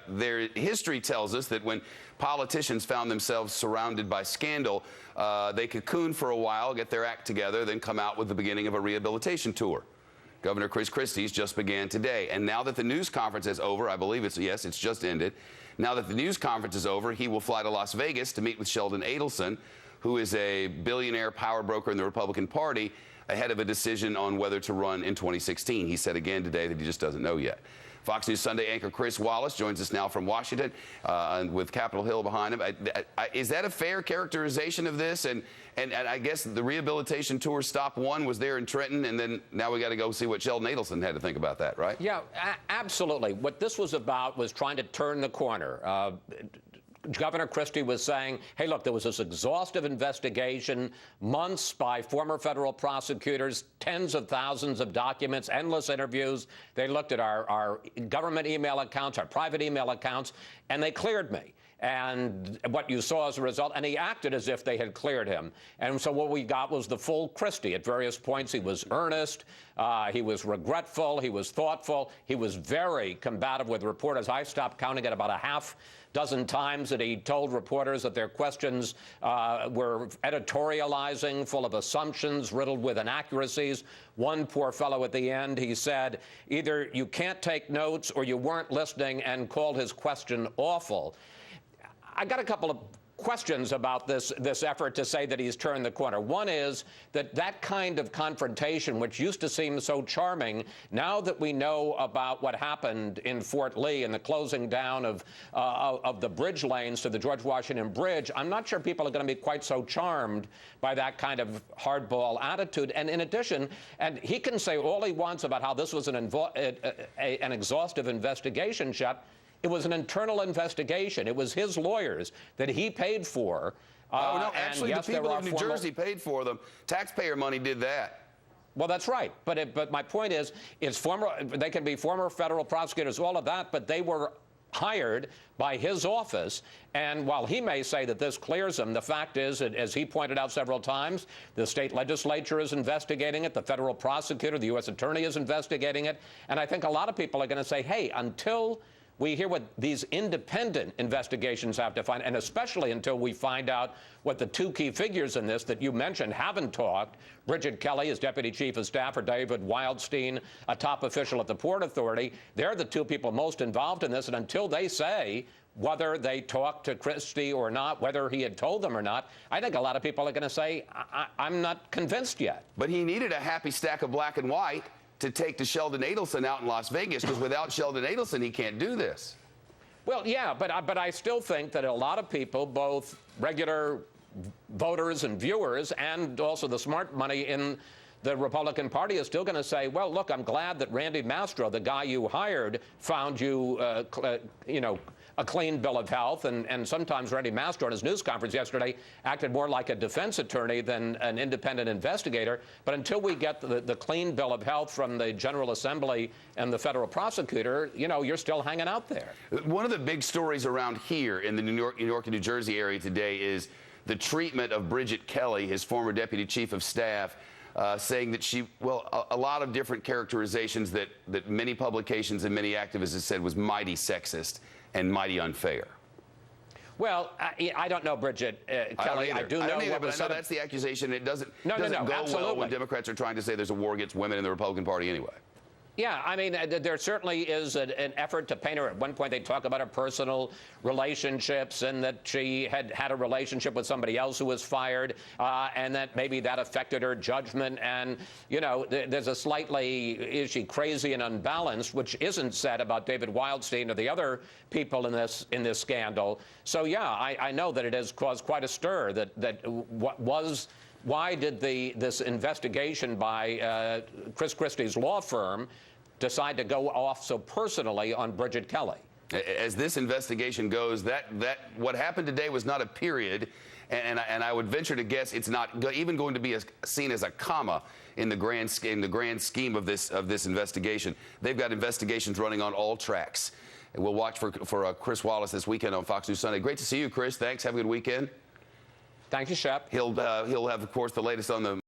their history tells us that when politicians found themselves surrounded by scandal, they cocoon for a while, get their act together, then come out with the beginning of a rehabilitation tour. Governor Christie's just began today. And now that the news conference is over, I believe it's just ended. Now that the news conference is over, he will fly to Las Vegas to meet with Sheldon Adelson, who is a billionaire power broker in the Republican Party, ahead of a decision on whether to run in 2016. He said again today that he just doesn't know yet. Fox News Sunday anchor Chris Wallace joins us now from Washington, and with Capitol Hill behind him. Is that a fair characterization of this? And I guess the rehabilitation tour stop one was there in Trenton, and then now we got to go see what Sheldon Adelson had to think about that, right? Yeah, absolutely. What this was about was trying to turn the corner. Governor Christie was saying, hey, look, there was this exhaustive investigation, months by former federal prosecutors, tens of thousands of documents, endless interviews. They looked at our government email accounts, our private email accounts, and they cleared me. And what you saw as a result, and he acted as if they had cleared him. And so what we got was the full Christie. At various points, he was earnest, he was regretful, he was thoughtful, he was very combative with reporters. I stopped counting at about a half dozen times that he told reporters that their questions were editorializing, full of assumptions, riddled with inaccuracies. One poor fellow at the end, he said, either you can't take notes or you weren't listening, and called his question awful. I got a couple of questions about this effort to say that he's turned the corner. One is that kind of confrontation, which used to seem so charming, now that we know about what happened in Fort Lee and the closing down of the bridge lanes to the George Washington Bridge, I'm not sure people are going to be quite so charmed by that kind of hardball attitude. And in addition, and he can say all he wants about how this was an exhaustive investigation, Shep. It was an internal investigation. It was his lawyers that he paid for. Oh, no, actually, yes, the people of New Jersey paid for them. Taxpayer money did that. Well, that's right. But my point is they can be former federal prosecutors, all of that, but they were hired by his office. And while he may say that this clears him, the fact is, as he pointed out several times, the state legislature is investigating it, the federal prosecutor, the U.S. attorney is investigating it. And I think a lot of people are going to say, hey, until we hear what these independent investigations have to find, and especially until we find out what the two key figures in this that you mentioned haven't talked, Bridget Kelly as deputy chief of staff, or David Wildstein, a top official at the Port Authority. They're the two people most involved in this, and until they say whether they talked to Christie or not, whether he had told them or not, I think a lot of people are going to say, I'm not convinced yet. But he needed a happy stack of black and white to take to Sheldon Adelson out in Las Vegas, because without Sheldon Adelson, he can't do this. Well, yeah, but I still think that a lot of people, both regular voters and viewers, and also the smart money in the Republican Party, is still going to say, well, look, I'm glad that Randy Mastro, the guy you hired, found you, a clean bill of health. And sometimes Randy Mastro, in his news conference yesterday, acted more like a defense attorney than an independent investigator. But until we get the clean bill of health from the General Assembly and the federal prosecutor, you're still hanging out there. One of the big stories around here in the New York and New Jersey area today is the treatment of Bridget Kelly, his former deputy chief of staff, saying that a lot of different characterizations that many publications and many activists have said was mighty sexist and mighty unfair. Well, I don't know, Bridget Kelly. I do know what was said. That's the accusation. It doesn't go absolutely. well when Democrats are trying to say there's a war against women in the Republican Party anyway. Yeah, I mean, there certainly is an effort to paint her. At one point, they talk about her personal relationships and that she had a relationship with somebody else who was fired, and that maybe that affected her judgment. And, there's a slightly, is she crazy and unbalanced, which isn't said about David Wildstein or the other people in this scandal. So, yeah, I know that it has caused quite a stir why did this investigation by Chris Christie's law firm decide to go off so personally on Bridget Kelly? As this investigation goes, what happened today was not a period, and I would venture to guess it's not even going to be seen as a comma in the grand scheme of this investigation. They've got investigations running on all tracks. And we'll watch for Chris Wallace this weekend on Fox News Sunday. Great to see you, Chris. Thanks. Have a good weekend. Thank you, Shep. He'll have, of course, the latest on the